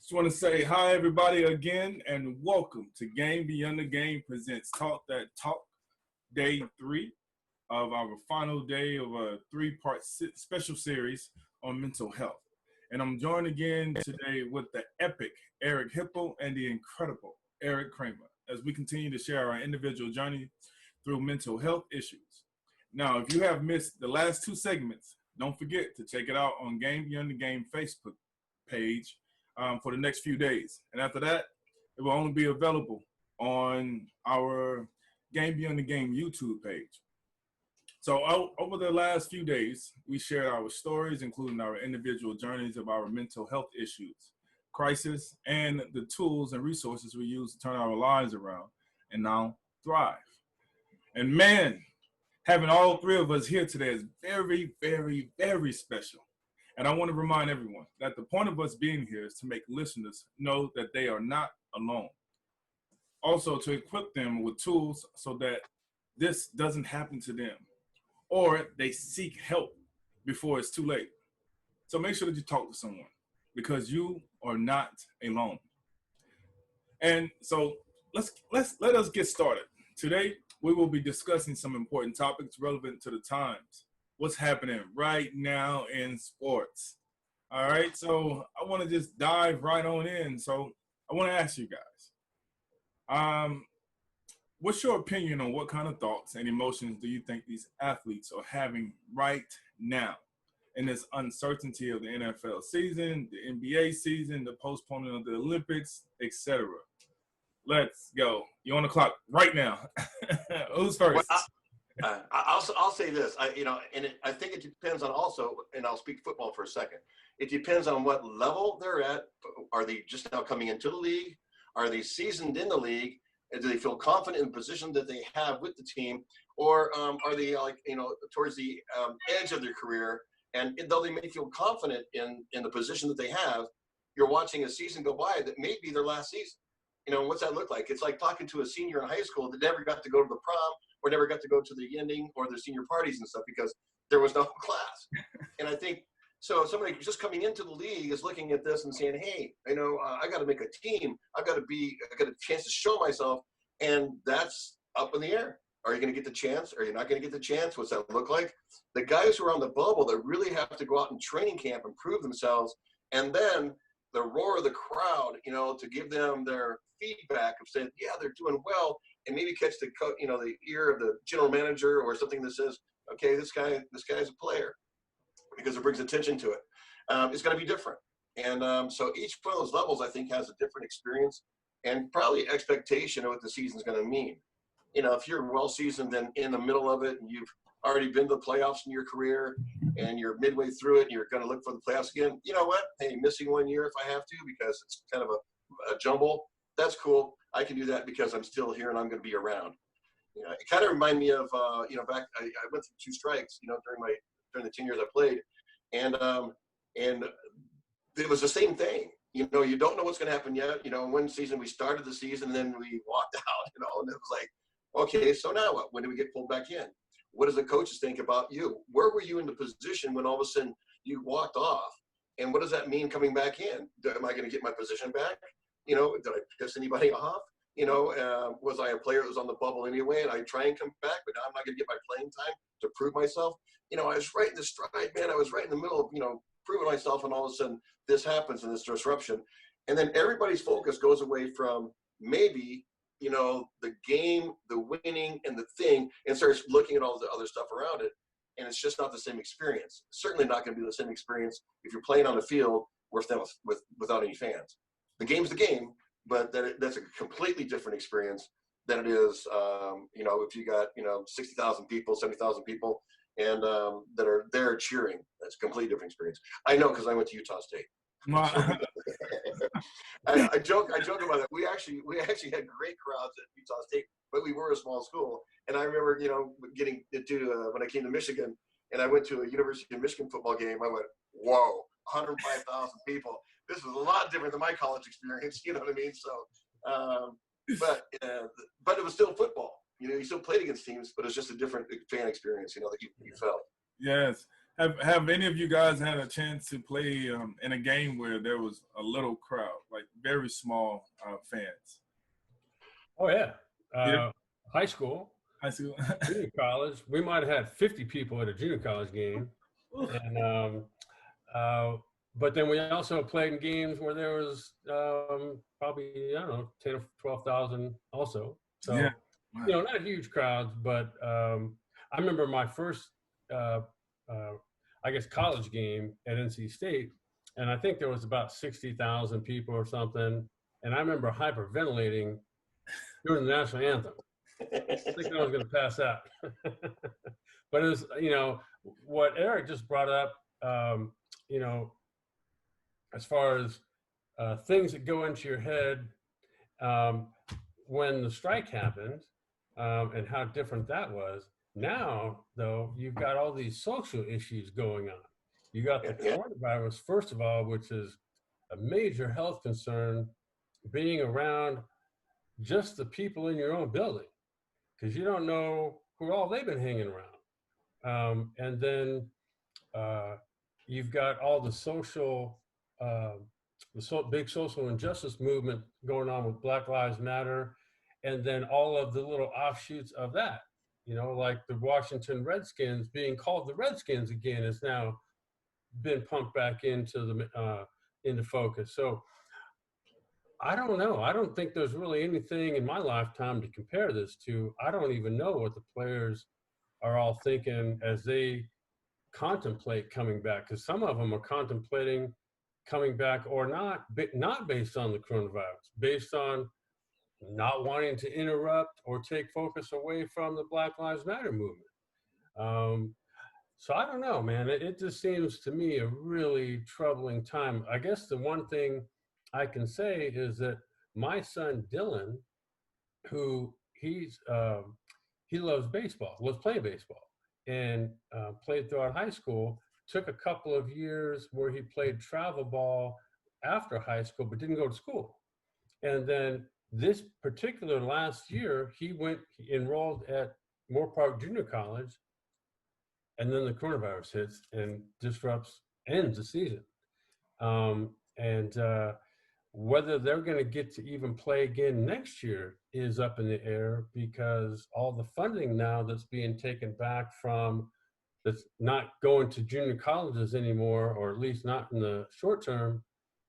Just want to say hi, everybody, again, and welcome to Game Beyond the Game presents Talk That Talk, Day 3 of our final day of a three-part special series on mental health. And I'm joined again today with the epic Erik Hipple and the incredible Erik Kramer as we continue to share our individual journey through mental health issues. Now, if you have missed the last two segments, don't forget to check it out on Game Beyond the Game Facebook page for the next few days. And after that, it will only be available on our Game Beyond the Game YouTube page. So over the last few days, we shared our stories, including our individual journeys of our mental health issues, crisis, and the tools and resources we use to turn our lives around and now thrive. And man, having all three of us here today is very, very, very special. And I want to remind everyone that the point of us being here is to make listeners know that they are not alone. Also, to equip them with tools so that this doesn't happen to them, or they seek help before it's too late. So make sure that you talk to someone because you are not alone. And so let us get started. Today, we will be discussing some important topics relevant to the times. What's happening right now in sports. All right, so I want to just dive right on in. So I want to ask you guys, what's your opinion on what kind of thoughts and emotions do you think these athletes are having right now in this uncertainty of the NFL season, the NBA season, the postponement of the Olympics, etc.? Let's go. You're on the clock right now. Who's first? Well, I'll say this. I think it depends on also, and I'll speak football for a second. It depends on what level they're at. Are they just now coming into the league? Are they seasoned in the league? Do they feel confident in the position that they have with the team, or are they towards the edge of their career? And though they may feel confident in the position that they have, you're watching a season go by that may be their last season. What's that look like? It's like talking to a senior in high school that never got to go to the prom or never got to go to the ending or the senior parties and stuff because there was no class. And I think so. Somebody just coming into the league is looking at this and saying, "Hey, I got to make a team. I got a chance to show myself," and that's up in the air. Are you going to get the chance? Are you not going to get the chance? What's that look like? The guys who are on the bubble that really have to go out in training camp and prove themselves, and then the roar of the crowd, to give them their feedback of saying, yeah, they're doing well, and maybe catch the ear of the general manager or something that says, okay, this guy's a player, because it brings attention to it. It's going to be different. And so each one of those levels, I think, has a different experience and probably expectation of what the season's going to mean. If you're well seasoned and in the middle of it and you've already been to the playoffs in your career and you're midway through it and you're going to look for the playoffs again, you know what? Hey, missing 1 year if I have to because it's kind of a jumble, that's cool. I can do that because I'm still here and I'm going to be around. It kind of reminded me of, back, I went through 2 strikes, during the 10 years I played. And it was the same thing. You don't know what's going to happen yet. One season we started the season and then we walked out, and it was like, okay, so now what? When do we get pulled back in? What does the coaches think about you? Where were you in the position when all of a sudden you walked off? And what does that mean coming back in? Am I going to get my position back? Did I piss anybody off? Was I a player that was on the bubble anyway? And I try and come back, but now I'm not going to get my playing time to prove myself. I was right in the stride, man. I was right in the middle of, proving myself, and all of a sudden this happens and this disruption. And then everybody's focus goes away from maybe, the game, the winning, and the thing, and starts looking at all the other stuff around it. And it's just not the same experience. Certainly not going to be the same experience if you're playing on a field without any fans. The game's the game, but that's a completely different experience than it is, if you got, 60,000 people, 70,000 people, and that are there cheering. That's a completely different experience. I know because I went to Utah State. I joke about it. We actually had great crowds at Utah State, but we were a small school. And I remember, getting to when I came to Michigan, and I went to a University of Michigan football game. I went, whoa, 105,000 people. This was a lot different than my college experience. You know what I mean? So, but it was still football. You still played against teams, but it's just a different fan experience. That you felt. Yes. Have any of you guys had a chance to play in a game where there was a little crowd, like very small fans? Oh yeah, Yeah, high school, I see. junior college. We might have had 50 people at a junior college game, and uh, but then we also played in games where there was probably, I don't know, 10 or 12,000 also. Yeah. So not huge crowds, but I remember my first uh, uh, I guess college game at NC State, and I think there was about 60,000 people or something, and I remember hyperventilating during the national anthem. I think I was going to pass out. But it was, what Erik just brought up, you know, as far as things that go into your head um, when the strike happened, and how different that was. Now, though, you've got all these social issues going on. You got the coronavirus, first of all, which is a major health concern, being around just the people in your own building, because you don't know who all they've been hanging around. And then you've got all the social, big social injustice movement going on with Black Lives Matter, and then all of the little offshoots of that. Like the Washington Redskins being called the Redskins again has now been pumped back into focus. So I don't know. I don't think there's really anything in my lifetime to compare this to. I don't even know what the players are all thinking as they contemplate coming back, because some of them are contemplating coming back or not, but not based on the coronavirus, based on not wanting to interrupt or take focus away from the Black Lives Matter movement. So I don't know, man. It just seems to me a really troubling time. I guess the one thing I can say is that my son Dylan, who he loves baseball, was playing baseball, and played throughout high school. Took a couple of years where he played travel ball after high school, but didn't go to school. And then this particular last year, he enrolled at Moore Park Junior College, and then the coronavirus hits and ends the season. And whether they're going to get to even play again next year is up in the air, because all the funding now that's being taken back from that's not going to junior colleges anymore, or at least not in the short term,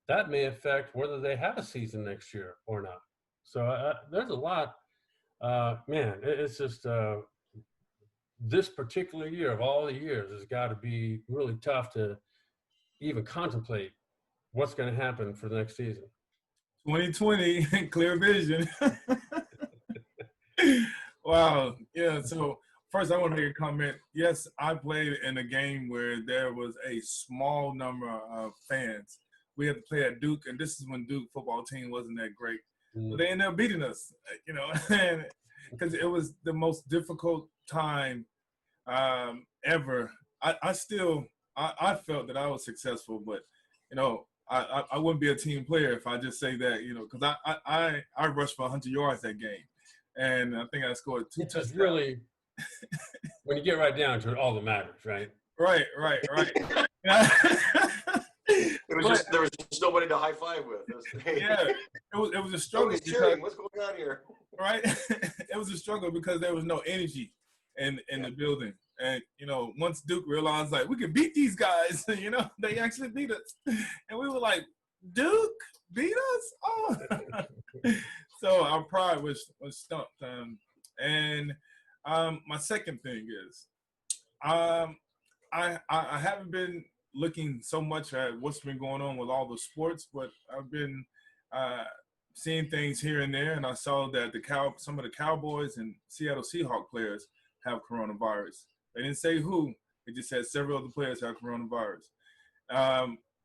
that may affect whether they have a season next year or not. So there's a lot, man, it's just this particular year of all the years has got to be really tough to even contemplate what's going to happen for the next season. 2020, clear vision. Wow. Yeah. So first, I want to make a comment. Yes, I played in a game where there was a small number of fans. We had to play at Duke, and this is when Duke football team wasn't that great. But they ended up beating us, because it was the most difficult time ever. I felt that I was successful, but I wouldn't be a team player if I just say that, because I rushed for 100 yards that game, and I think I scored 2 touchdowns. It's really, when you get right down to it, all that matters, right? Right. There was just nobody to high five with. Yeah, it was a struggle. What's going on here? Right, it was a struggle because there was no energy in the building, and once Duke realized like we could beat these guys, they actually beat us, and we were like, Duke beat us, oh. So our pride was stumped, and my second thing is, I haven't been looking so much at what's been going on with all the sports, but I've been seeing things here and there, and I saw that some of the Cowboys and Seattle Seahawks players have coronavirus. They didn't say who; they just said several of the players have coronavirus.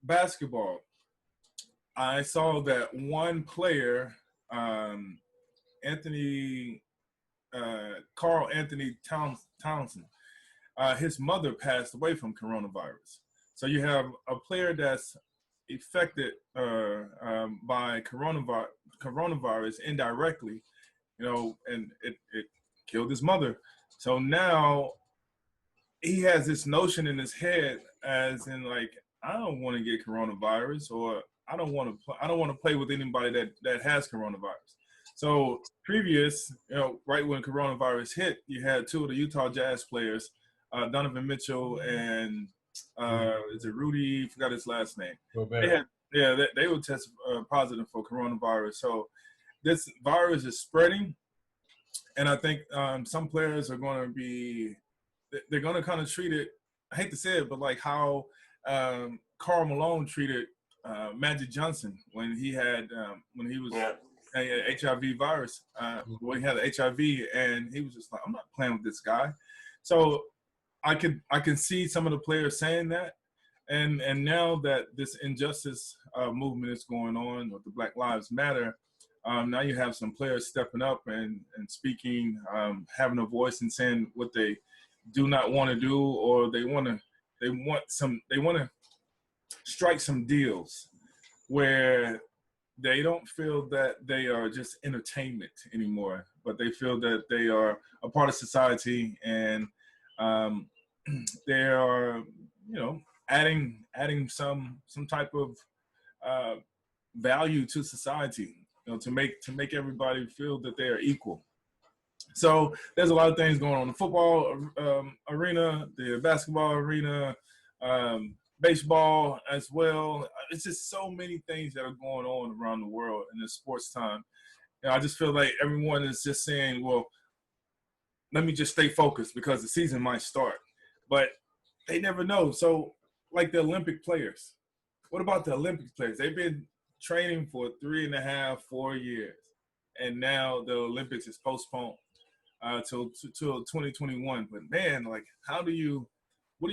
Basketball, I saw that one player, Carl Anthony Townsend, his mother passed away from coronavirus. So you have a player that's affected by coronavirus indirectly, and it killed his mother. So now he has this notion in his head, as in like, I don't want to get coronavirus, or I don't want to play with anybody that has coronavirus. So previous, right when coronavirus hit, you had two of the Utah Jazz players, Donovan Mitchell and is it Rudy? Forgot his last name. They would test positive for coronavirus. So this virus is spreading, and I think some players are going to be, they're going to kind of treat it, I hate to say it, but like how Karl Malone treated Magic Johnson when he was a HIV virus, when he had the HIV, and he was just like, I'm not playing with this guy. So I can see some of the players saying that, and now that this injustice movement is going on with the Black Lives Matter, now you have some players stepping up and speaking, having a voice and saying what they do not want to do, or they want to strike some deals where they don't feel that they are just entertainment anymore, but they feel that they are a part of society, and they are, adding some type of value to society, to make everybody feel that they are equal. So there's a lot of things going on in the football arena, the basketball arena, baseball as well. It's just so many things that are going on around the world in this sports time. I just feel like everyone is just saying, well, let me just stay focused because the season might start. But they never know. So like the Olympic players, what about the Olympic players? They've been training for 3.5, 4 years, and now the Olympics is postponed till 2021. But man, like, what do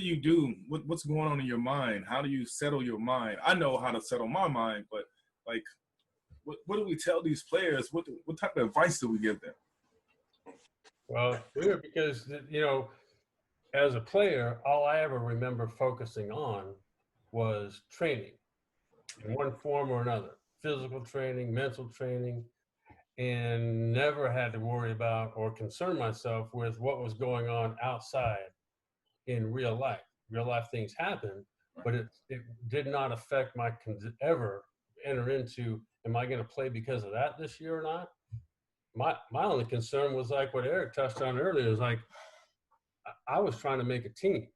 you do? What's going on in your mind? How do you settle your mind? I know how to settle my mind, but like, what do we tell these players? What type of advice do we give them? Well, weird, because as a player, all I ever remember focusing on was training in one form or another, physical training, mental training, and never had to worry about or concern myself with what was going on outside in real life. Real life things happen, but it did not affect my ever enter into, am I going to play because of that this year or not? My only concern was like what Erik touched on earlier, is like, I was trying to make a team.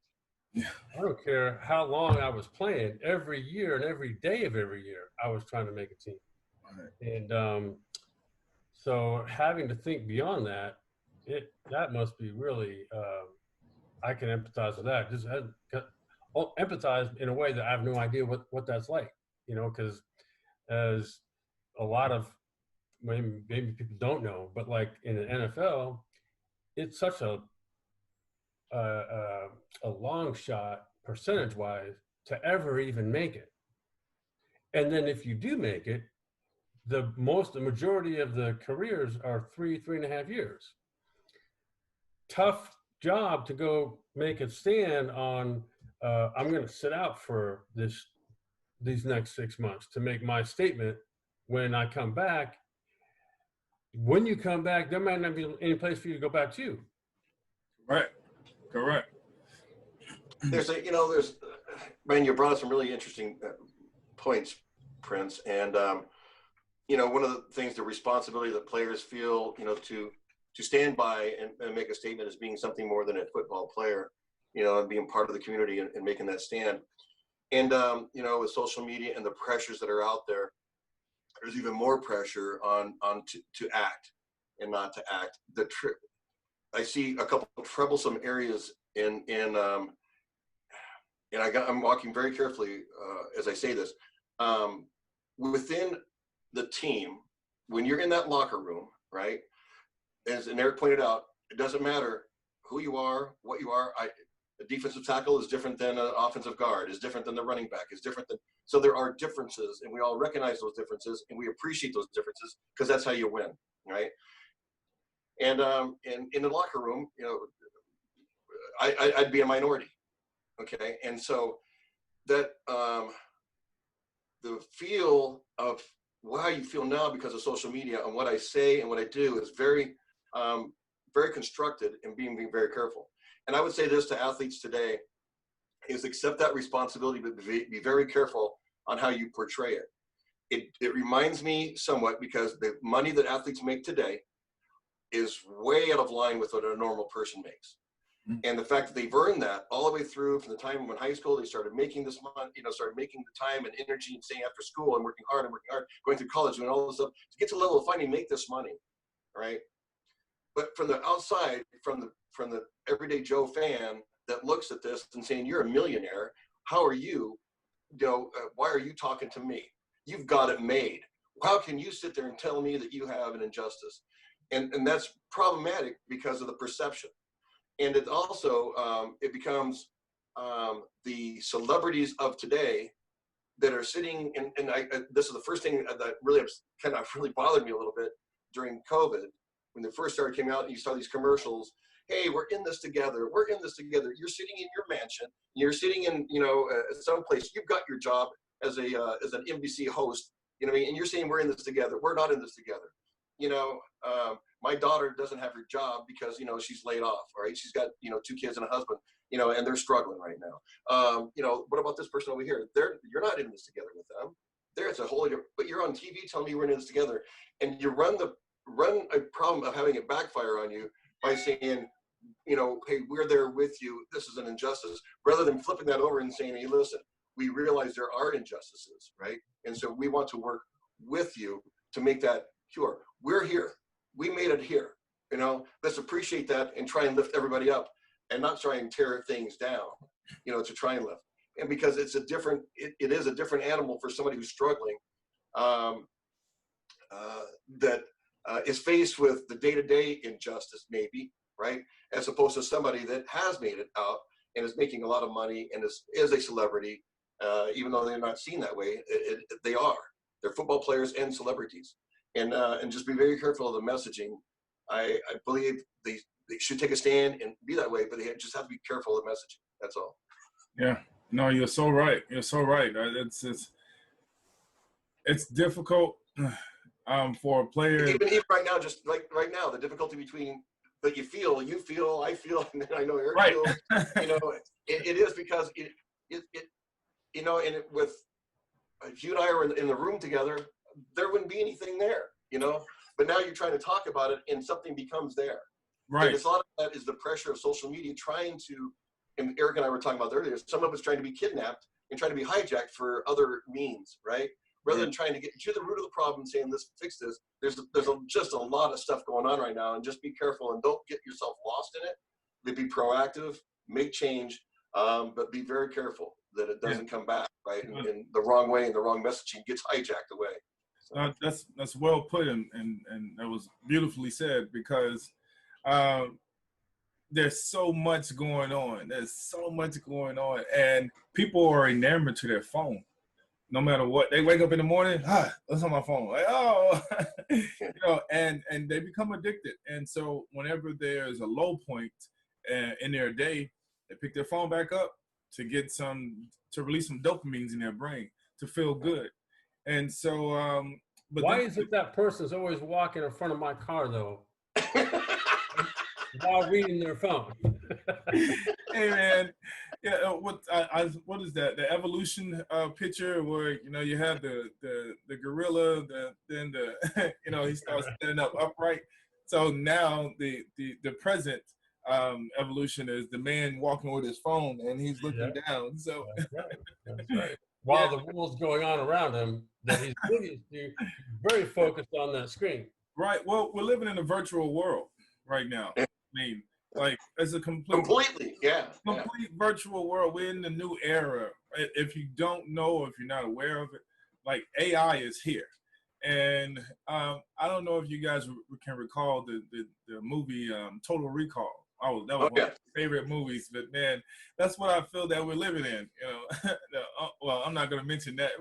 I don't care how long I was playing. Every year and every day of every year, I was trying to make a team. And so having to think beyond that, that must be really, I can empathize with that. Just empathize in a way that I have no idea what that's like, because as a lot of, maybe people don't know, but like in the NFL, it's such a long shot percentage-wise to ever even make it. And then if you do make it, the majority of the careers are 3.5 years. Tough job to go make a stand on. I'm going to sit out for these next 6 months to make my statement. When I come back, when you come back, there might not be any place for you to go back to. Right. Correct. Man, you brought up some really interesting points, Prince. And, one of the things, the responsibility that players feel, to stand by and make a statement as being something more than a football player, and being part of the community and making that stand. And, with social media and the pressures that are out there, there's even more pressure on to act and not to act. I see a couple of troublesome areas and I'm walking very carefully as I say this. Within the team, when you're in that locker room, right? As Erik pointed out, it doesn't matter who you are, what you are. A defensive tackle is different than an offensive guard, is different than the running back, is different than. So there are differences, and we all recognize those differences, and we appreciate those differences because that's how you win, right? And in the locker room, I'd be a minority, okay? And so that the feel of how you feel now because of social media and what I say and what I do is very, very constructed and being very careful. And I would say this to athletes today is accept that responsibility, but be very careful on how you portray it. It reminds me somewhat because the money that athletes make today is way out of line with what a normal person makes. And the fact that they've earned that all the way through from the time when high school, they started making this money, started making the time and energy and staying after school and working hard, going through college and all this stuff to get to the level of finally make this money, right? But from the outside, from the everyday Joe fan that looks at this and saying, you're a millionaire, how are you, why are you talking to me? You've got it made. How can you sit there and tell me that you have an injustice? And that's problematic because of the perception. And it also, it becomes the celebrities of today that are sitting, and this is the first thing that really really bothered me a little bit during COVID, when they first started came out and you saw these commercials. Hey, we're in this together. We're in this together. You're sitting in your mansion. You're sitting in, someplace. You've got your job as an NBC host. You know what I mean? And you're saying we're in this together. We're not in this together. My daughter doesn't have her job because, she's laid off, right? She's got, 2 kids and a husband, and they're struggling right now. What about this person over here? You're not in this together with them. It's a whole, but you're on TV telling me we're in this together. And you run a problem of having it backfire on you by saying, hey, we're there with you. This is an injustice, rather than flipping that over and saying, hey, listen, we realize there are injustices, right? And so we want to work with you to make that cure. We're here. We made it here. Let's appreciate that and try and lift everybody up and not try and tear things down, to try and lift. And because it is a different animal for somebody who's struggling, that is faced with the day-to-day injustice, maybe, right? As opposed to somebody that has made it out and is making a lot of money and is a celebrity, even though they're not seen that way. They are. They're football players and celebrities. And just be very careful of the messaging. I believe they should take a stand and be that way, but they just have to be careful of the messaging. That's all. Yeah. No, you're so right. You're so right. It's difficult for a player. Even right now, just like right now, the difficulty between that you feel, I feel, and then I know Erik feels. It is because with if you and I were in the room together, there wouldn't be anything there, but now you're trying to talk about it and something becomes there. Right. And a lot of that is the pressure of social media trying to, and Erik and I were talking about earlier, some of us trying to be kidnapped and trying to be hijacked for other means, right? Rather than trying to get to the root of the problem and saying, let's fix this. There's just a lot of stuff going on right now, and just be careful and don't get yourself lost in it. Be proactive, make change, but be very careful that it doesn't come back, right? In the wrong way, and the wrong messaging gets hijacked away. So. That's well put, and that was beautifully said, because there's so much going on. There's so much going on, and people are enamored to their phone. No matter what, they wake up in the morning, what's on my phone? Like, oh, and they become addicted. And so whenever there's a low point in their day, they pick their phone back up to release some dopamines in their brain to feel good. And so, but why is it that person's always walking in front of my car though, while reading their phone? Hey man, yeah. What is that? The evolution picture where you have the gorilla, then he starts standing up upright. So now the present evolution is the man walking with his phone and he's looking down. So that's right. While the world's going on around him, that he's very focused on that screen. Right. Well, we're living in a virtual world right now. I mean, like it's a complete virtual world. We're in the new era. If you don't know, or if you're not aware of it, like AI is here. And I don't know if you guys can recall the movie Total Recall. Oh, that was one of my favorite movies. But man, that's what I feel that we're living in. Well, I'm not going to mention that.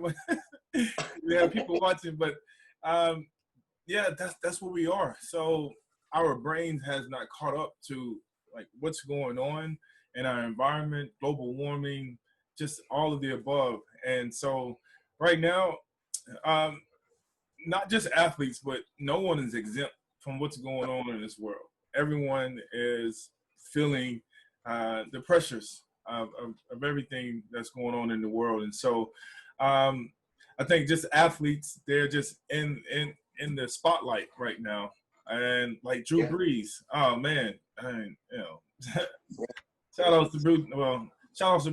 We have people watching, but that's what we are. So our brains has not caught up to like what's going on in our environment, global warming, just all of the above. And so right now, not just athletes, but no one is exempt from what's going on in this world. Everyone is feeling the pressures of everything that's going on in the world. And so I think just athletes, they're just in the spotlight right now. And like Drew Brees, oh man, shout out to Drew. Well, shout out to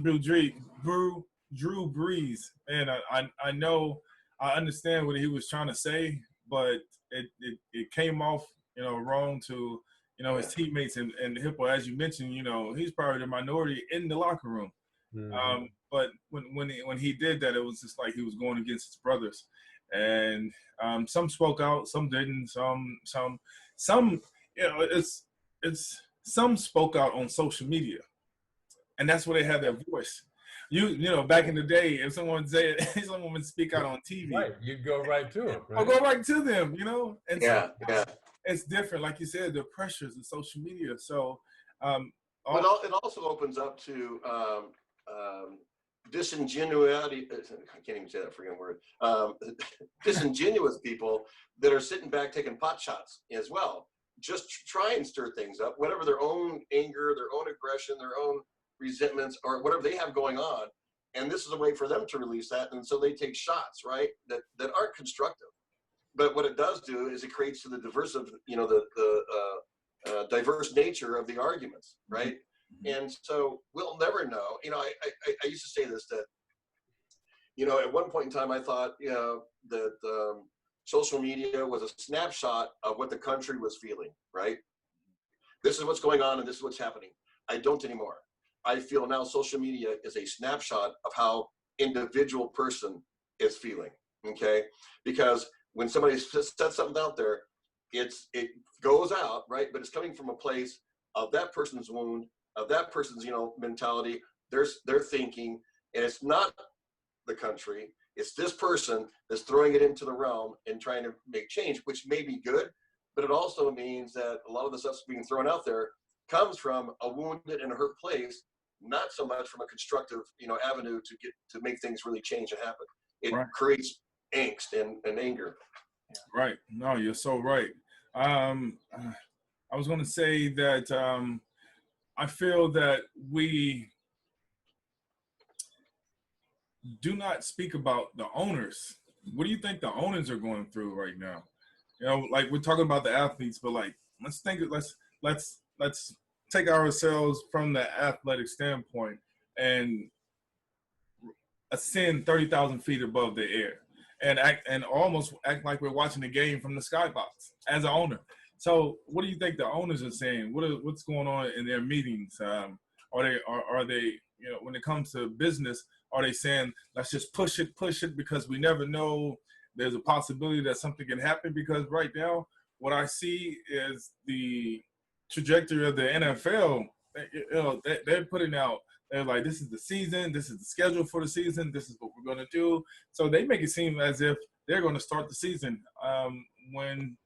Drew Brees. And I know, I understand what he was trying to say, but it came off wrong to his teammates and Hipple, as you mentioned. He's probably the minority in the locker room. Mm-hmm. But when he did that, it was just like he was going against his brothers, and some spoke out, some didn't. Some it's some spoke out on social media, and that's where they have their voice. Back in the day, if someone would speak out on TV, right, you'd go right to them. Right? I'll go right to them, And so it's different, like you said, the pressures of social media. So, but it also opens up to disingenuity. I can't even say that freaking word. Disingenuous people that are sitting back taking pot shots as well, just try and stir things up, whatever their own anger, their own aggression, their own resentments, or whatever they have going on. And this is a way for them to release that. And so they take shots, right, that aren't constructive. But what it does do is it creates the diverse of, the diverse nature of the arguments, right? Mm-hmm. And so we'll never know. I used to say this, that, at one point in time, I thought, that social media was a snapshot of what the country was feeling, right? This is what's going on and this is what's happening. I don't anymore. I feel now social media is a snapshot of how individual person is feeling, okay? Because when somebody says something out there, it goes out, right? But it's coming from a place of that person's wound, of that person's, mentality, their thinking, and it's not the country. It's this person that's throwing it into the realm and trying to make change, which may be good, but it also means that a lot of the stuff's being thrown out there comes from a wounded and a hurt place, not so much from a constructive, avenue to make things really change and happen. It creates angst and anger. Right. No, you're so right. I was going to say that I feel that we do not speak about the owners. What do you think the owners are going through right now? Like we're talking about the athletes, but like let's take ourselves from the athletic standpoint and ascend 30,000 feet above the air and almost act like we're watching the game from the skybox as an owner. So what do you think the owners are saying? What's going on in their meetings? Are they when it comes to business, are they saying let's just push it because we never know, there's a possibility that something can happen? Because right now what I see is the trajectory of the NFL. They're putting out, they're like, this is the season, this is the schedule for the season, this is what we're going to do. So they make it seem as if they're going to start the season when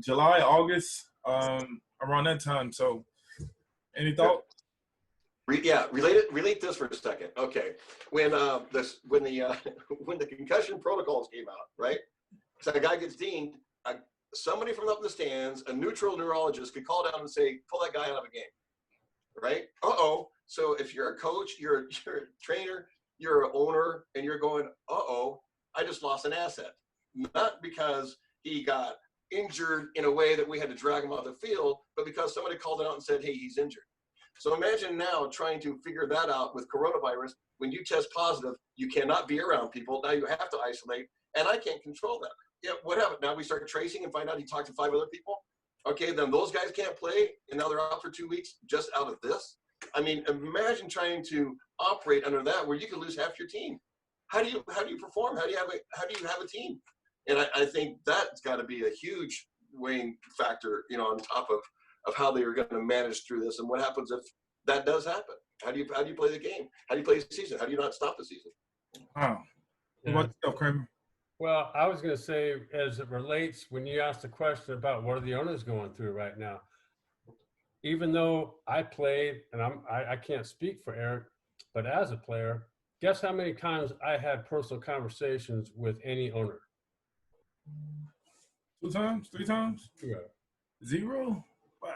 July, August, around that time. So any thought? Relate this for a second. Okay, when the concussion protocols came out, right? So a guy gets dinged, somebody from up in the stands, a neutral neurologist, could call down and say, pull that guy out of a game, right? So if you're a coach, you're a trainer, you're an owner, and you're going, I just lost an asset. Not because he got injured in a way that we had to drag him off the field, but because somebody called it out and said, hey, he's injured. So imagine now trying to figure that out with coronavirus. When you test positive, you cannot be around people. Now you have to isolate, and I can't control that. Yeah, what happened? Now we start tracing and find out he talked to 5 other people. Okay, then those guys can't play, and now they're out for 2 weeks just out of this. I mean, imagine trying to operate under that where you could lose half your team. How do you perform? How do you have a team? And I think that's got to be a huge weighing factor, on top of how they are going to manage through this, and what happens if that does happen. How do you play the game? How do you play the season? How do you not stop the season? Wow. What about yourself, Kramer? Well, I was going to say, as it relates, when you asked the question about what are the owners going through right now, even though I played, and I can't speak for Erik, but as a player, guess how many times I had personal conversations with any owner? 2 times? 3 times? Yeah. 0? Wow.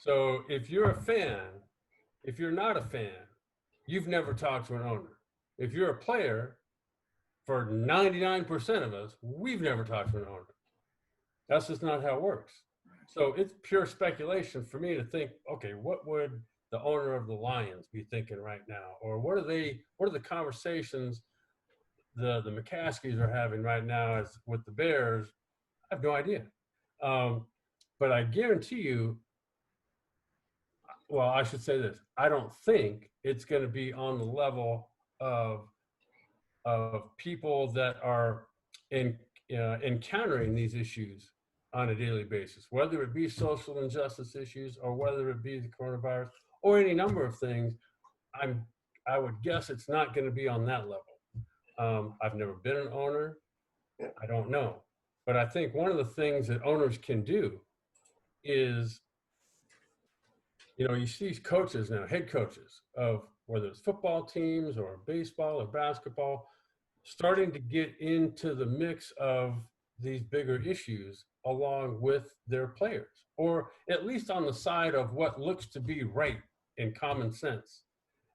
So if you're a fan, if you're not a fan, you've never talked to an owner. If you're a player, for 99% of us, we've never talked to an owner. That's just not how it works. So it's pure speculation for me to think, okay, what would the owner of the Lions be thinking right now? Or what are the conversations the McCaskies are having right now as with the Bears? I have no idea. But I guarantee you, well, I should say this. I don't think it's going to be on the level of people that are encountering these issues on a daily basis, whether it be social injustice issues or whether it be the coronavirus or any number of things. I would guess it's not going to be on that level. I've never been an owner. I don't know. But I think one of the things that owners can do is, you see coaches now, head coaches of whether it's football teams or baseball or basketball, starting to get into the mix of these bigger issues along with their players, or at least on the side of what looks to be right and common sense,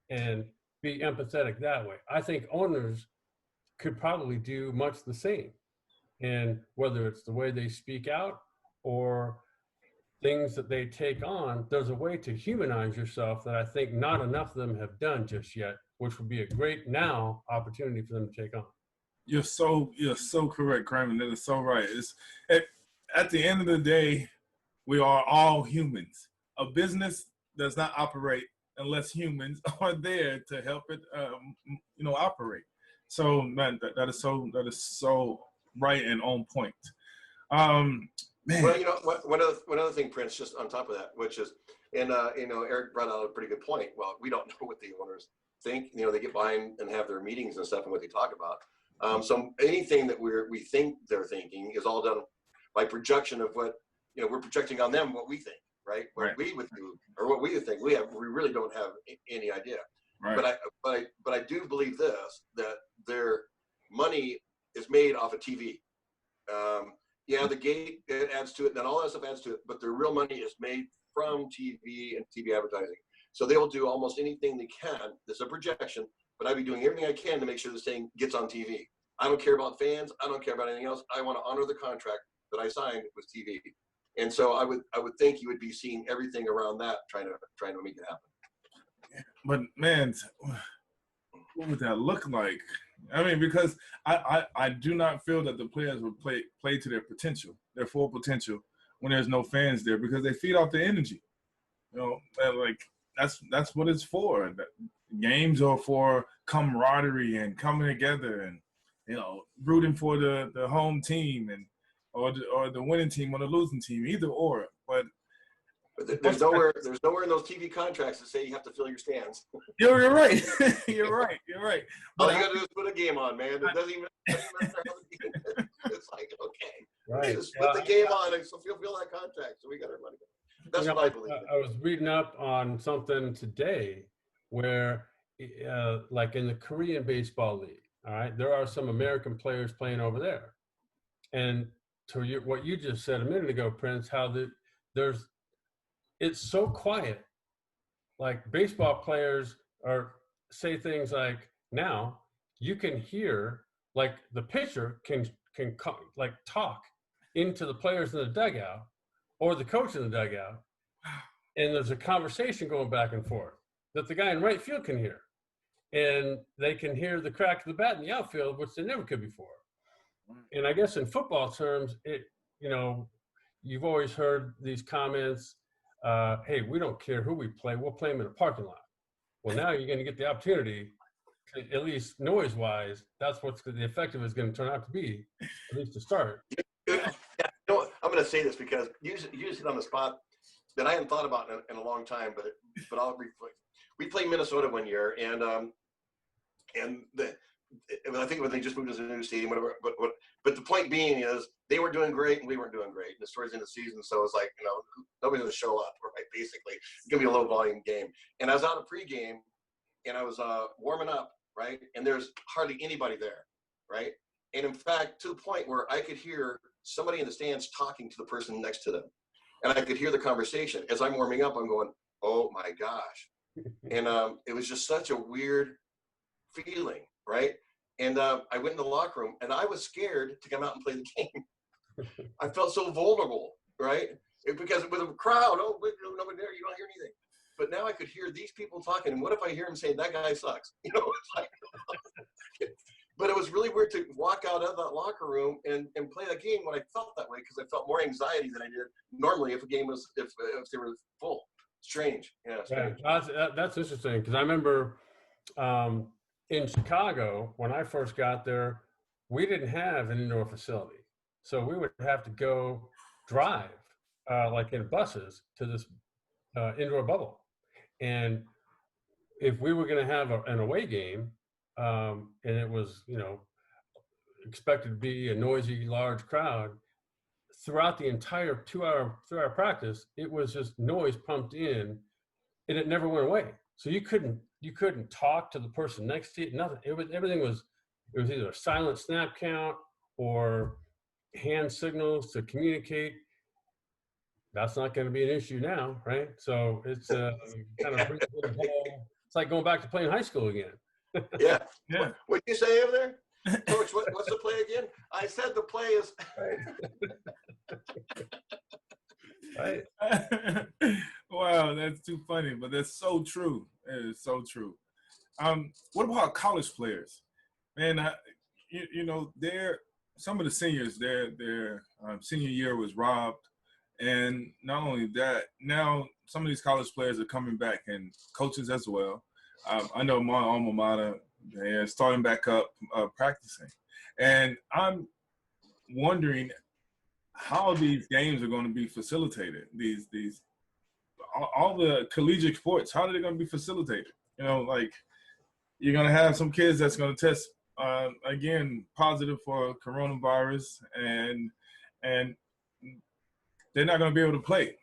and be empathetic that way. I think owners could probably do much the same. And whether it's the way they speak out or things that they take on, there's a way to humanize yourself that I think not enough of them have done just yet, which would be a great now opportunity for them to take on. You're so correct, Kramer. That is so right. It's at the end of the day, we are all humans. A business does not operate unless humans are there to help it, operate. So, man, that is so right and on point. Man. Well, one other thing, Prince, just on top of that, which is, and Erik brought out a pretty good point. Well, we don't know what the owners think. They get behind and have their meetings and stuff and what they talk about. So anything that we think they're thinking is all done by projection of what, we're projecting on them what we think, right? What we would do or what we would think. We really don't have any idea. Right. But I do believe this, that their money is made off of TV. The gate, it adds to it, and then all that stuff adds to it, but their real money is made from TV and TV advertising. So they will do almost anything they can. This is a projection, but I'd be doing everything I can to make sure this thing gets on TV. I don't care about fans. I don't care about anything else. I want to honor the contract that I signed with TV. And so I would think you would be seeing everything around that, trying to make it happen. But man, what would that look like? I mean, because I do not feel that the players would play to their potential, their full potential, when there's no fans there, because they feed off the energy. Like that's what it's for. Games are for camaraderie and coming together and rooting for the home team or the winning team or the losing team, either or. But there's nowhere in those TV contracts that say you have to fill your stands. You're right. You're right. But all you got to do is put a game on, man. It doesn't even matter how the game is. It's like, okay, right. Just put the game on and so fulfill that contract. So we got our money. That's what I believe. I was reading up on something today where, like in the Korean baseball league, all right, there are some American players playing over there. And to what you just said a minute ago, Prince, how it's so quiet. Like baseball players say things like, now you can hear, like the pitcher can like talk into the players in the dugout or the coach in the dugout. And there's a conversation going back and forth that the guy in right field can hear. And they can hear the crack of the bat in the outfield, which they never could before. And I guess in football terms, you've always heard these comments, hey, we don't care who we play. We'll play them in a parking lot. Well, now you're going to get the opportunity, at least noise-wise, that's what the effective is going to turn out to be, at least to start. Yeah, I'm going to say this because you just hit on the spot that I hadn't thought about in a long time, but I'll reflect. We played Minnesota one year, and I think when they just moved to the new stadium, whatever. But the point being is they were doing great and we weren't doing great. And the story's in the season, so it's like nobody's gonna show up, right? Basically, it's gonna be a low volume game. And I was out of pregame, and I was warming up, right? And there's hardly anybody there, right? And in fact, to the point where I could hear somebody in the stands talking to the person next to them. And I could hear the conversation. As I'm warming up, I'm going, oh my gosh. And it was just such a weird feeling, right? And I went in the locker room and I was scared to come out and play the game. I felt so vulnerable, right? Because with a crowd, oh, nobody there, you don't hear anything. But now I could hear these people talking. And what if I hear them saying, that guy sucks? You know, it's like, but it was really weird to walk out of that locker room and play that game when I felt that way, because I felt more anxiety than I did normally if a game was, if they were full. Strange. Yeah, strange. Yeah, that's interesting, because I remember in Chicago, when I first got there, we didn't have an indoor facility. So we would have to go drive, like in buses, to this indoor bubble. And if we were going to have an away game, and it was, expected to be a noisy, large crowd, throughout the entire 2 hour practice, it was just noise pumped in, and it never went away. So you couldn't talk to the person next to you. Nothing. It was either a silent snap count or hand signals to communicate. That's not going to be an issue now, right? So it's kind of brings the whole. It's like going back to playing high school again. Yeah. Yeah. What you say over there? Coach, what's the play again? I said the play is. Right. Wow, that's too funny, but that's so true. It is so true. What about college players? Man, they're some of the seniors. Their senior year was robbed, and not only that, now some of these college players are coming back, and coaches as well. I know my alma mater, they're starting back up practicing, and I'm wondering how these games are going to be facilitated. These all the collegiate sports, how are they going to be facilitated? Like you're going to have some kids that's going to test again positive for coronavirus, and they're not going to be able to play.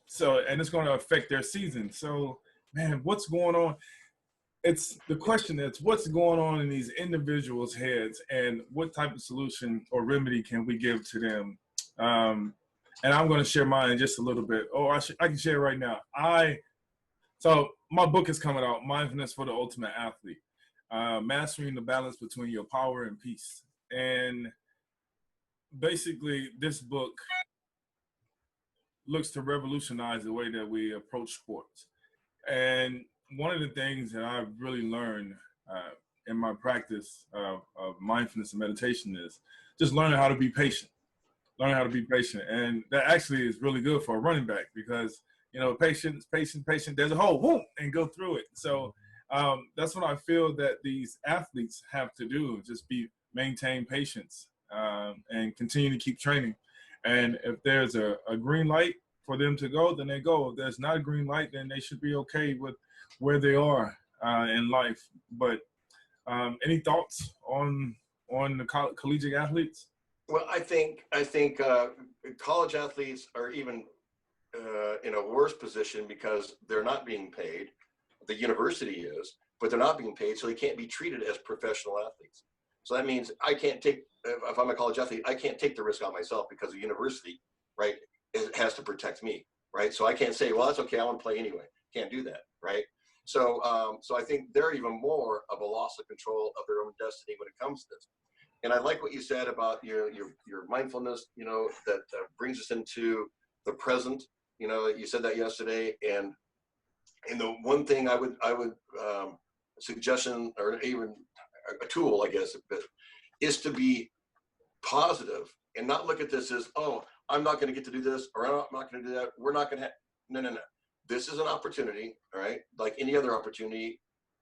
So, and it's going to affect their season. So, man, what's going on? It's the question is what's going on in these individuals' heads, and what type of solution or remedy can we give to them? And I'm going to share mine in just a little bit. Oh, I can share right now. So my book is coming out, Mindfulness for the Ultimate Athlete, Mastering the Balance Between Your Power and Peace. And basically, this book looks to revolutionize the way that we approach sports. And one of the things that I've really learned in my practice of mindfulness and meditation is just learning how to be patient. And that actually is really good for a running back, because patience, there's a hole, boom, and go through it. So that's what I feel that these athletes have to do, just maintain patience and continue to keep training. And if there's a green light for them to go, then they go. If there's not a green light, then they should be okay with where they are in life. But any thoughts on the collegiate athletes? Well, I think college athletes are even in a worse position because they're not being paid. The university is, but they're not being paid, so they can't be treated as professional athletes. So that means I can't take, if I'm a college athlete, I can't take the risk on myself because the university, right, it has to protect me, right? So I can't say, well, that's okay, I want to play anyway. Can't do that, right? So I think they're even more of a loss of control of their own destiny when it comes to this. And I like what you said about your mindfulness, that brings us into the present. You said that yesterday, and the one thing I would suggestion, or even a tool, I guess, is to be positive and not look at this as, oh, I'm not going to get to do this, or I'm not going to do that. We're not going to. No. This is an opportunity, all right, like any other opportunity,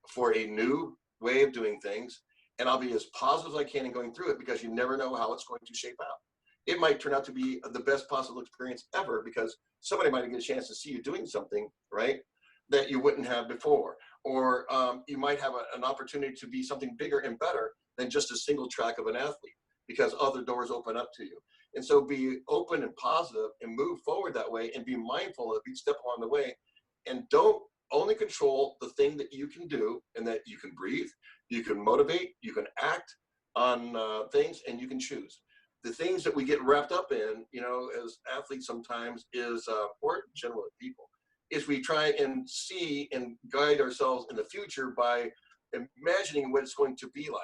for a new way of doing things. And I'll be as positive as I can in going through it, because you never know how it's going to shape out. It might turn out to be the best possible experience ever, because somebody might get a chance to see you doing something, right, that you wouldn't have before. Or you might have an opportunity to be something bigger and better than just a single track of an athlete, because other doors open up to you. And so be open and positive and move forward that way, and be mindful of each step along the way. And don't only control the thing that you can do, and that you can breathe, you can motivate, you can act on things, and you can choose. the things that we get wrapped up in, as athletes sometimes is, or general people, is we try and see and guide ourselves in the future by imagining what it's going to be like.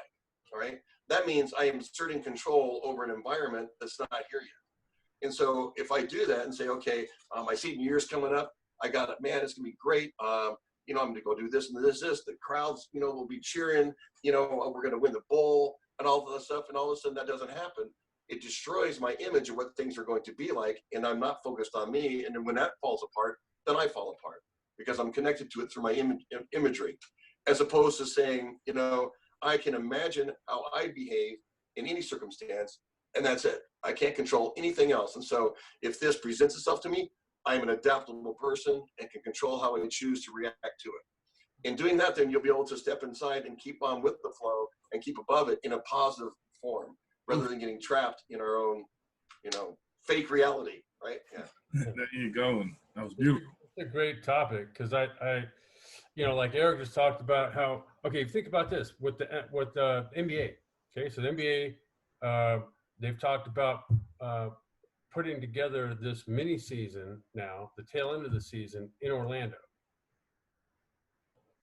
All right. That means I am exerting control over an environment that's not here yet. And so if I do that and say, okay, my senior year's coming up, I got it, man, it's gonna be great. I'm gonna go do this and this. The crowds, will be cheering, we're gonna win the bowl and all of that stuff. And all of a sudden that doesn't happen. It destroys my image of what things are going to be like. And I'm not focused on me. And then when that falls apart, then I fall apart because I'm connected to it through my imagery, as opposed to saying, I can imagine how I behave in any circumstance, and that's it. I can't control anything else. And so if this presents itself to me, I'm an adaptable person and can control how I choose to react to it. In doing that, then you'll be able to step inside and keep on with the flow and keep above it in a positive form, rather than getting trapped in our own, fake reality, right? Yeah. There you go. That was beautiful. It's a great topic because I like Erik just talked about how, okay, think about this with the NBA. Okay, so the NBA, they've talked about putting together this mini season now, the tail end of the season in Orlando.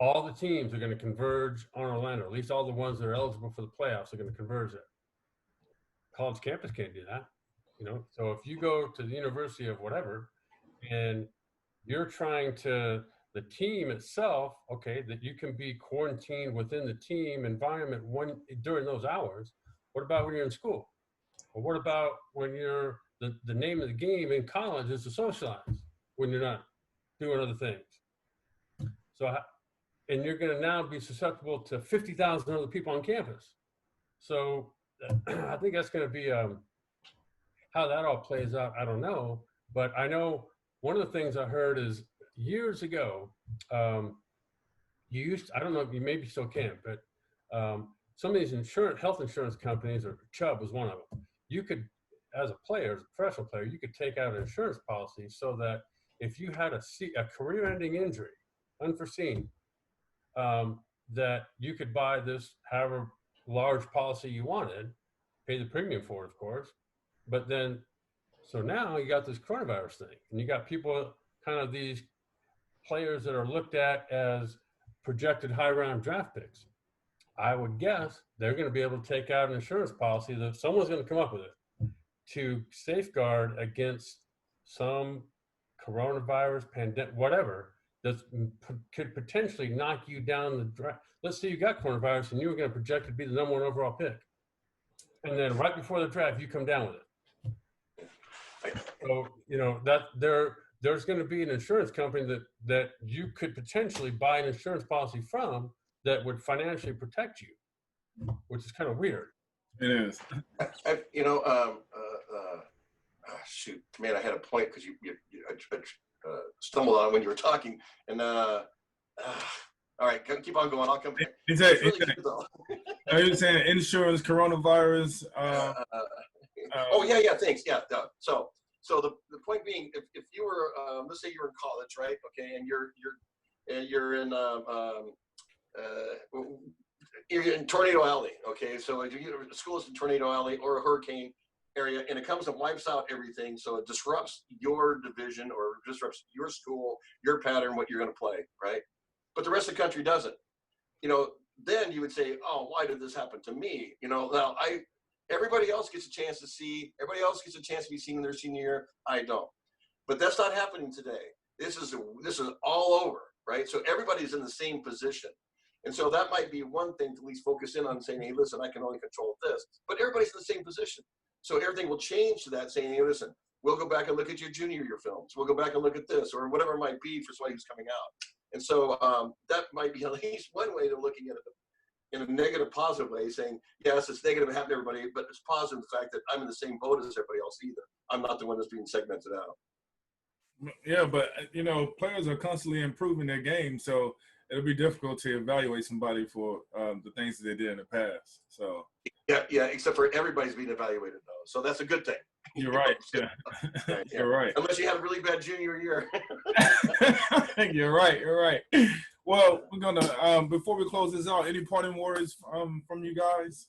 All the teams are going to converge on Orlando. At least all the ones that are eligible for the playoffs are going to converge there. College campus can't do that, So if you go to the University of whatever, and you're trying to, the team itself, okay, that you can be quarantined within the team environment during those hours. What about when you're in school? Or what about when you're, the name of the game in college is to socialize when you're not doing other things? So, and you're going to now be susceptible to 50,000 other people on campus. So I think that's going to be how that all plays out. I don't know, but I know one of the things I heard is years ago, I don't know if you maybe still can, but some of these health insurance companies, or Chubb was one of them, you could, as a player, as a professional player, you could take out an insurance policy so that if you had a career-ending injury, unforeseen, that you could buy this however large policy you wanted, pay the premium for it, of course. But then, so now you got this coronavirus thing, and you got people, kind of these players that are looked at as projected high-round draft picks. I would guess they're going to be able to take out an insurance policy that someone's going to come up with it to safeguard against some coronavirus, pandemic, whatever, that could potentially knock you down the draft. Let's say you got coronavirus and you were going to project to be the number 1 overall pick. And then right before the draft, you come down with it. So, that there's going to be an insurance company that you could potentially buy an insurance policy from that would financially protect you, which is kind of weird. It is. Shoot, man, I had a point because you stumbled on when you were talking, and all right, keep on going. I'll come back. Are you saying insurance, coronavirus? Oh yeah, thanks. Yeah, so the point being, if you were, let's say you were in college, right? Okay, and you're in Tornado Alley. Okay, so the school is in Tornado Alley or a hurricane area, and it comes and wipes out everything. So it disrupts your division or disrupts your school, your pattern, what you're going to play, right? But the rest of the country doesn't. Then you would say, oh, why did this happen to me? Now everybody else gets a chance to see, everybody else gets a chance to be seen in their senior year. I don't. But that's not happening today. This is all over, right? So everybody's in the same position. And so that might be one thing to at least focus in on, saying, hey, listen, I can only control this. But everybody's in the same position. So everything will change to that, saying, hey, listen, we'll go back and look at your junior year films. We'll go back and look at this, or whatever it might be for somebody who's coming out. And so that might be at least one way of looking at it in a negative, positive way, saying, yes, it's negative, it happened to everybody, but it's positive the fact that I'm in the same boat as everybody else either. I'm not the one that's being segmented out. Yeah, but, players are constantly improving their game, so it'll be difficult to evaluate somebody for the things that they did in the past. So yeah, except for everybody's being evaluated, though. So that's a good thing. You're right. Yeah. You're right. Unless you have a really bad junior year. You're right. Well, we're gonna before we close this out, any parting words from you guys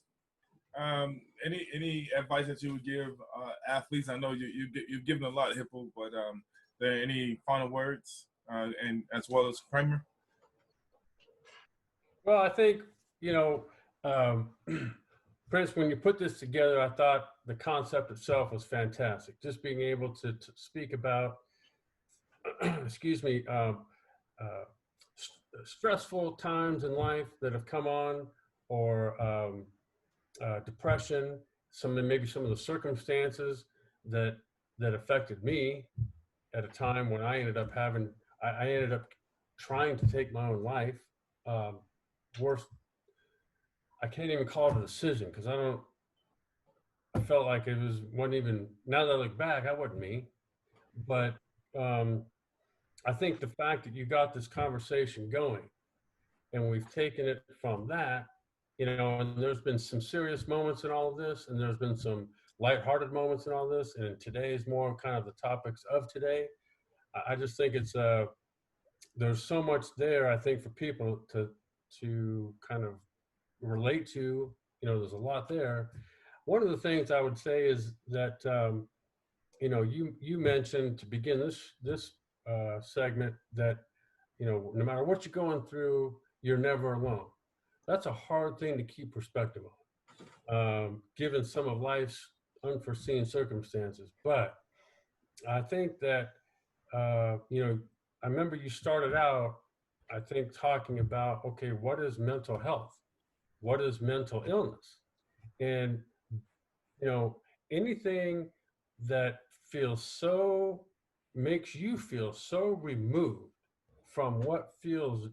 Any advice that you would give athletes? I know you've given a lot, Hipple, but there any final words, and as well as Kramer? Well, I think, you know, um, Prince, when you put this together, I thought the concept itself was fantastic. Just being able to speak about, excuse me, stressful times in life that have come on, or depression, maybe some of the circumstances that affected me at a time when I ended up I ended up trying to take my own life. Worst, I can't even call it a decision because I felt like wasn't even, now that I look back, I wasn't me. But I think the fact that you got this conversation going and we've taken it from that, you know, and there's been some serious moments in all of this, and there's been some lighthearted moments in all this, and today is more kind of the topics of today. I just think it's there's so much there, I think, for people to kind of relate to. You know, there's a lot there. One of the things I would say is that you know, you mentioned to begin this segment that, you know, no matter what you're going through, you're never alone. That's a hard thing to keep perspective on, given some of life's unforeseen circumstances. But I think that, you know, I remember you started out, I think, talking about, okay, what is mental health? What is mental illness? And, you know, anything that makes you feel so removed from what feels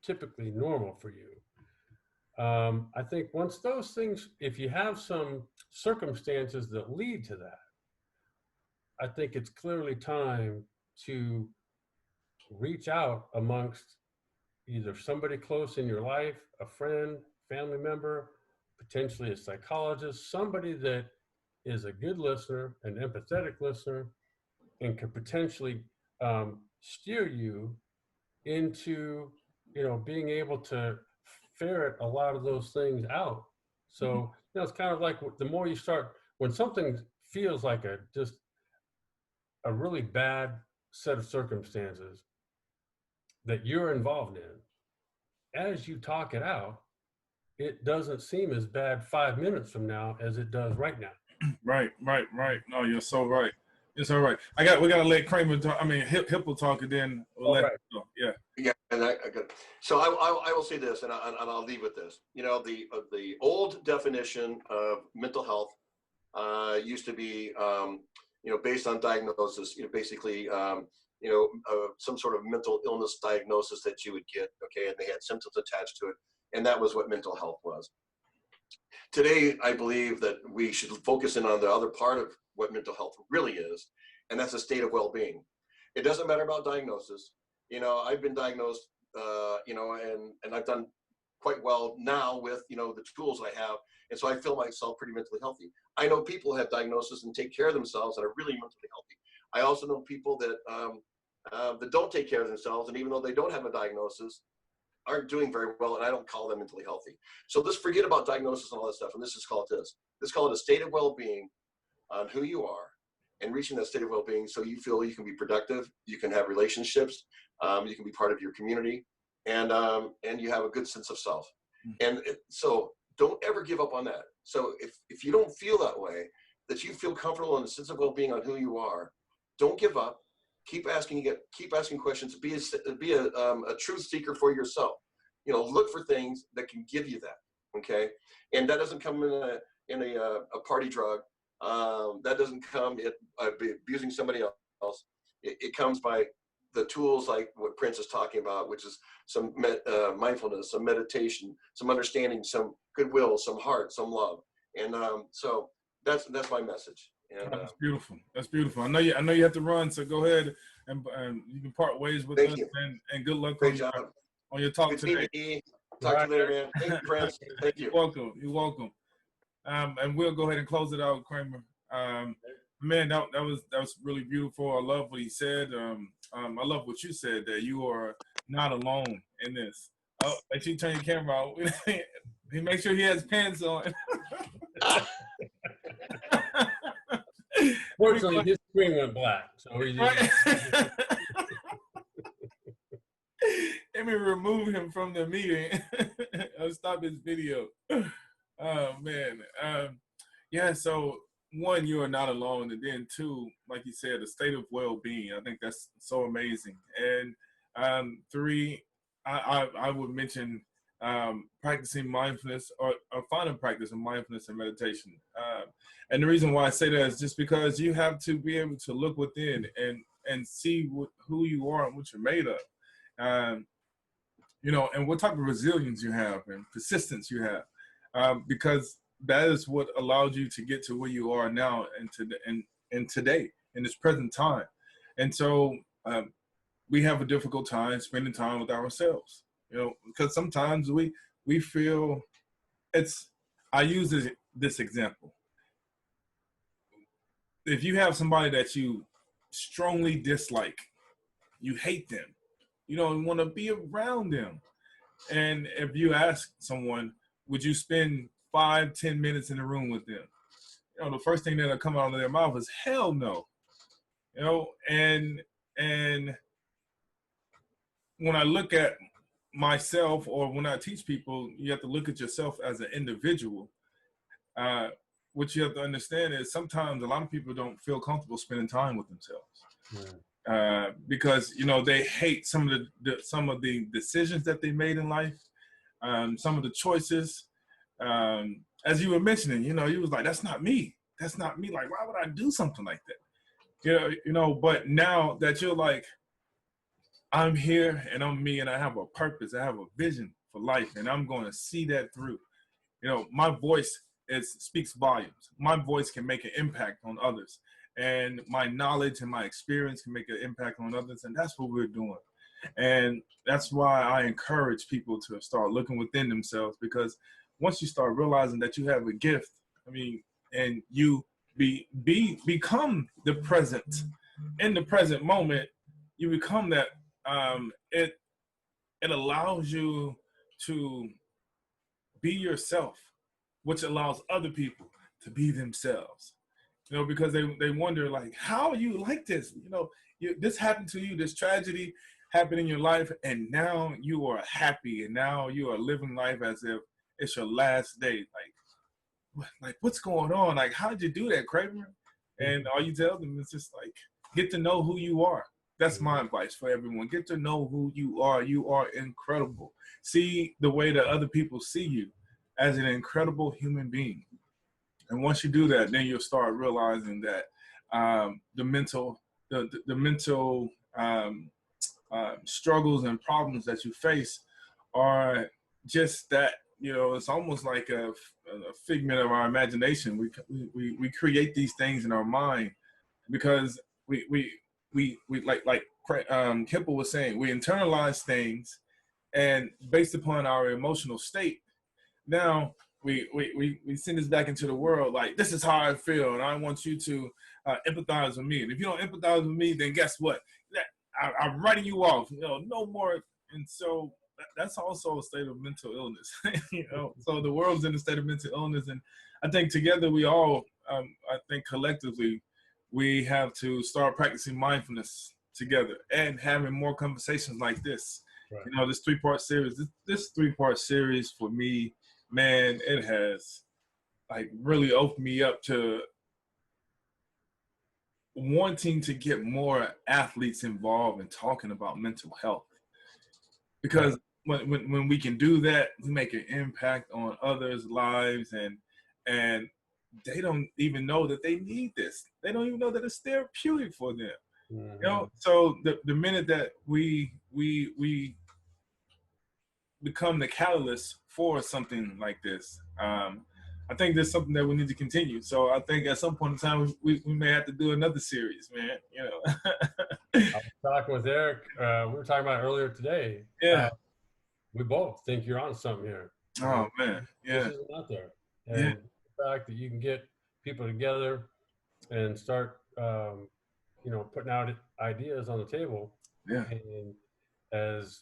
typically normal for you. I think once those things, if you have some circumstances that lead to that, I think it's clearly time to reach out amongst either somebody close in your life, a friend, family member, potentially a psychologist, somebody that is a good listener, an empathetic listener, and could potentially steer you into, you know, being able to ferret a lot of those things out. So, you know, it's kind of like the more you start, when something feels like just a really bad set of circumstances that you're involved in, as you talk it out, it doesn't seem as bad 5 minutes from now as it does right now. Right. No, you're so right. It's all right. We gotta let Kramer talk. I mean, Hipple talk, and then we'll let. Right. Yeah. Yeah, and I got. So I will say this, and I'll leave with this. You know, the old definition of mental health used to be, you know, based on diagnosis. You know, basically, you know, some sort of mental illness diagnosis that you would get. Okay, and they had symptoms attached to it, and that was what mental health was. Today, I believe that we should focus in on the other part of what mental health really is, and that's a state of well-being. It doesn't matter about diagnosis. You know, I've been diagnosed, you know, and I've done quite well now with, you know, the tools I have, and so I feel myself pretty mentally healthy. I know people have diagnoses and take care of themselves and are really mentally healthy. I also know people that that don't take care of themselves, and even though they don't have a diagnosis, aren't doing very well, and I don't call them mentally healthy. So let's forget about diagnosis and all that stuff, and let's call it a state of well-being on who you are, and reaching that state of well-being so you feel you can be productive, you can have relationships, you can be part of your community, and you have a good sense of self. And so don't ever give up on that. So if you don't feel that way, that you feel comfortable in a sense of well-being on who you are, don't give up. Keep asking questions. Be a truth seeker for yourself. You know, look for things that can give you that. Okay, and that doesn't come in a party drug. That doesn't come abusing somebody else. It comes by the tools like what Prince is talking about, which is some mindfulness, some meditation, some understanding, some goodwill, some heart, some love, and so that's my message. And, that's beautiful. That's beautiful. I know you have to run, so go ahead and you can part ways with us. And good luck on your talk today. Talk to you later, man. Thank you, Prince. Thank you. You're welcome. And we'll go ahead and close it out, Kramer. Man, that was really beautiful. I love what he said. I love what you said, that you are not alone in this. Oh, make sure you turn your camera out. He make sure he has pants on. Fortunately, his screen went black, so he just. Right? Let me remove him from the meeting. I'll stop his video. Oh man. Yeah, so one, you are not alone, and then two, like you said, a state of well-being. I think that's so amazing. And three, I would mention practicing mindfulness or finding practice in mindfulness and meditation. And the reason why I say that is just because you have to be able to look within and see who you are and what you're made of. You know, and what type of resilience you have and persistence you have, because that is what allowed you to get to where you are now and today in this present time. And so we have a difficult time spending time with ourselves, you know, because sometimes we feel I use this example. If you have somebody that you strongly dislike, you hate them, you don't want to be around them. And if you ask someone, would you spend 5-10 minutes in the room with them? You know, the first thing that'll come out of their mouth is hell no. You know, and when I look at myself, or when I teach people, you have to look at yourself as an individual. What you have to understand is sometimes a lot of people don't feel comfortable spending time with themselves. Because, you know, they hate some of the decisions that they made in life, some of the choices. As you were mentioning, you know, you was like, that's not me. That's not me. Like, why would I do something like that? You know, but now that you're like, I'm here and I'm me and I have a purpose, I have a vision for life, and I'm going to see that through. You know, my voice speaks volumes. My voice can make an impact on others, and my knowledge and my experience can make an impact on others, and that's what we're doing. And that's why I encourage people to start looking within themselves, because once you start realizing that you have a gift, I mean, and you become the present, in the present moment, you become that. It allows you to be yourself, which allows other people to be themselves. You know, because they wonder, like, how are you like this? You know, this happened to you, this tragedy happened in your life, and now you are happy, and now you are living life as if it's your last day. Like what's going on? Like, how did you do that, Kramer? And all you tell them is just like, get to know who you are. That's my advice for everyone. Get to know who you are. You are incredible. See the way that other people see you as an incredible human being. And once you do that, then you'll start realizing that the mental struggles and problems that you face are just that. You know, it's almost like a figment of our imagination. We create these things in our mind because we like Hipple was saying, we internalize things, and based upon our emotional state, now we send this back into the world. Like, this is how I feel, and I want you to empathize with me. And if you don't empathize with me, then guess what? I'm writing you off. You know, no more. And so that's also a state of mental illness. You know, so the world's in a state of mental illness, and I think together we all, I think collectively, we have to start practicing mindfulness together and having more conversations like this. Right. You know, this three-part series for me, man, it has like really opened me up to wanting to get more athletes involved in talking about mental health. Because when we can do that, we make an impact on others' lives, and they don't even know that they need this. They don't even know that it's therapeutic for them. You know, so the minute that we become the catalyst for something like this, I think there's something that we need to continue. So I think at some point in time, we may have to do another series, man. You know. I was talking with Erik. We were talking about it earlier today. Yeah. We both think you're on something here. Oh, man. Yeah. This isn't out there. And the fact that you can get people together and start, you know, putting out ideas on the table. Yeah. And as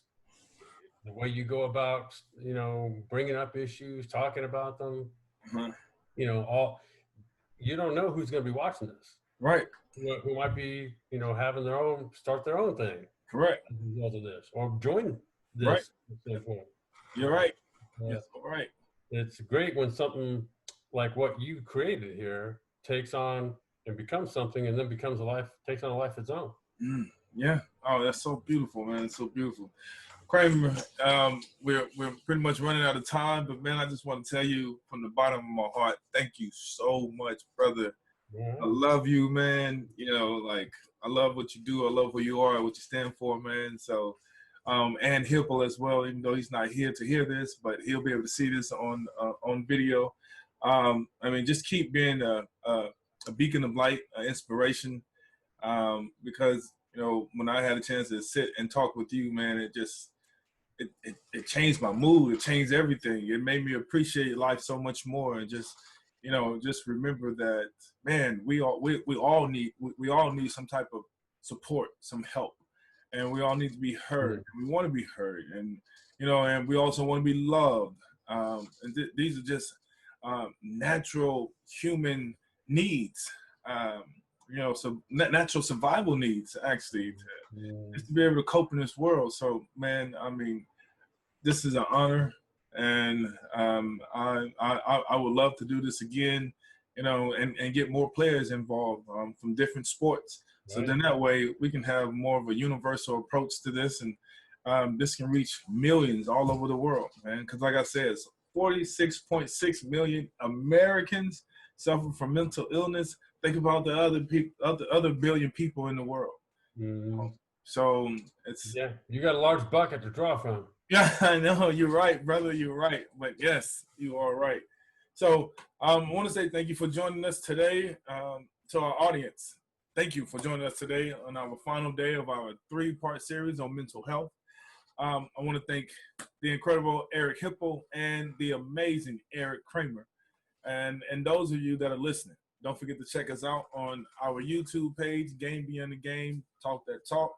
the way you go about, you know, bringing up issues, talking about them, you know, you don't know who's going to be watching this. Right. Who might be, having start their own thing Correct. as a result of this, or join Right. this at some point. You're right. Uh, Yes, all right. It's great when something like what you created here takes on and becomes something, and then takes on a life of its own. Yeah. Oh, that's so beautiful, man. It's so beautiful. Kramer, we're pretty much running out of time, but man, I just want to tell you from the bottom of my heart, thank you so much, brother. Yeah. I love you, man. Like I love what you do. I love who you are, what you stand for, man. So, and Hipple as well, even though he's not here to hear this, but he'll be able to see this on video. Just keep being a beacon of light, inspiration, because when I had a chance to sit and talk with you, man, it changed my mood. It changed everything. It made me appreciate life so much more, and just remember that, man, we all need some type of support, some help, and we all need to be heard. We want to be heard, and and we also want to be loved. These are just natural human needs. So natural survival needs, actually, just to be able to cope in this world. So, man, this is an honor, and I would love to do this again, and get more players involved from different sports. So then that way we can have more of a universal approach to this, and this can reach millions all over the world, man. Because like I said, 46.6 million Americans suffer from mental illness. Think about the other billion people in the world. So it's you got a large bucket to draw from. Yeah, I know. You're right, brother. You're right. But yes, you are right. So I want to say thank you for joining us today. To our audience, thank you for joining us today on our final day of our 3-part series on mental health. I want to thank the incredible Erik Hipple and the amazing Erik Kramer. And those of you that are listening, don't forget to check us out on our YouTube page, Game Beyond the Game, Talk That Talk.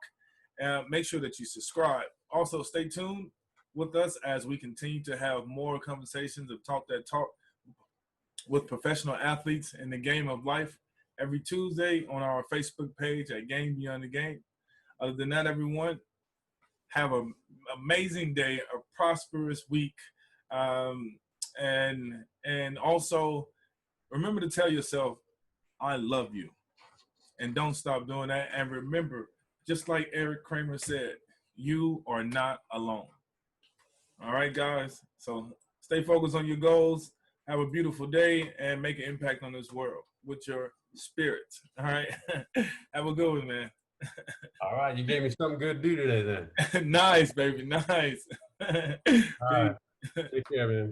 Make sure that you subscribe. Also, stay tuned with us as we continue to have more conversations of Talk That Talk with professional athletes in the game of life every Tuesday on our Facebook page at Game Beyond the Game. Other than that, everyone, have an amazing day, a prosperous week, and also remember to tell yourself, I love you, and don't stop doing that. And remember, just like Erik Kramer said, you are not alone. All right, guys. So stay focused on your goals. Have a beautiful day and make an impact on this world with your spirit. All right. Have a good one, man. All right. You gave me something good to do today then. Nice, baby. Nice. All right. Take care, man.